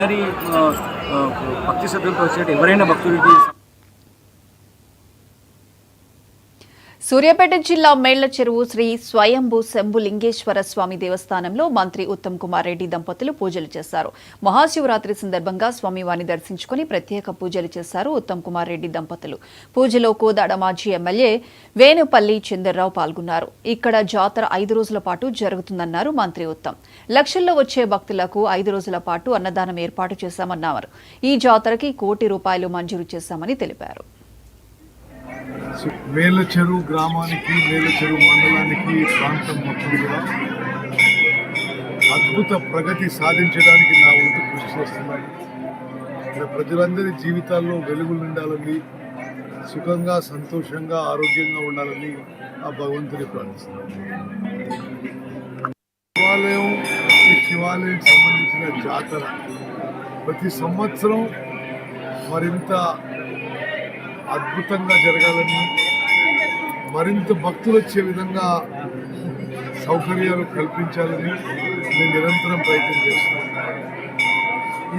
మరి భక్తి శ్రద్ధలతో వచ్చేటి ఎవరైనా భక్తుడికి. సూర్యాపేట జిల్లా మేళ్ల చెరువు శ్రీ స్వయంభూ శంభులింగేశ్వర స్వామి దేవస్థానంలో మంత్రి ఉత్తమ్ కుమార్ రెడ్డి దంపతులు పూజలు చేశారు. మహాశివరాత్రి సందర్భంగా స్వామివారిని దర్శించుకుని ప్రత్యేక పూజలు చేశారు ఉత్తమ్ కుమార్ రెడ్డి దంపతులు. పూజలో కోదాడ మాజీ ఎమ్మెల్యే వేణుపల్లి చంద్రరావు పాల్గొన్నారు. ఇక్కడ జాతర 5 రోజుల పాటు జరుగుతుందన్నారు మంత్రి ఉత్తమ్. లక్షల్లో వచ్చే భక్తులకు 5 రోజుల పాటు అన్నదానం ఏర్పాటు చేశామన్నారు. ఈ జాతరకి ₹1 కోటి మంజూరు చేశామని తెలిపారు. మేళ్ల చెరువు గ్రామానికి, మేళ్ల చెరువు మండలానికి, ప్రాంతం మొత్తం కూడా అద్భుత ప్రగతి సాధించడానికి నా వంతు కృషి చేస్తున్నాను. ఇక్కడ ప్రజలందరి జీవితాల్లో వెలుగులు నిండాలని, సుఖంగా, సంతోషంగా, ఆరోగ్యంగా ఉండాలని ఆ భగవంతుని ప్రార్థిస్తున్నాను. శివాలయం సంబంధించిన జాతర ప్రతి సంవత్సరం మరింత అద్భుతంగా జరగాలని, మరింత భక్తులు వచ్చే విధంగా సౌకర్యాలు కల్పించాలని నేను నిరంతరం ప్రయత్నం చేస్తున్నాను.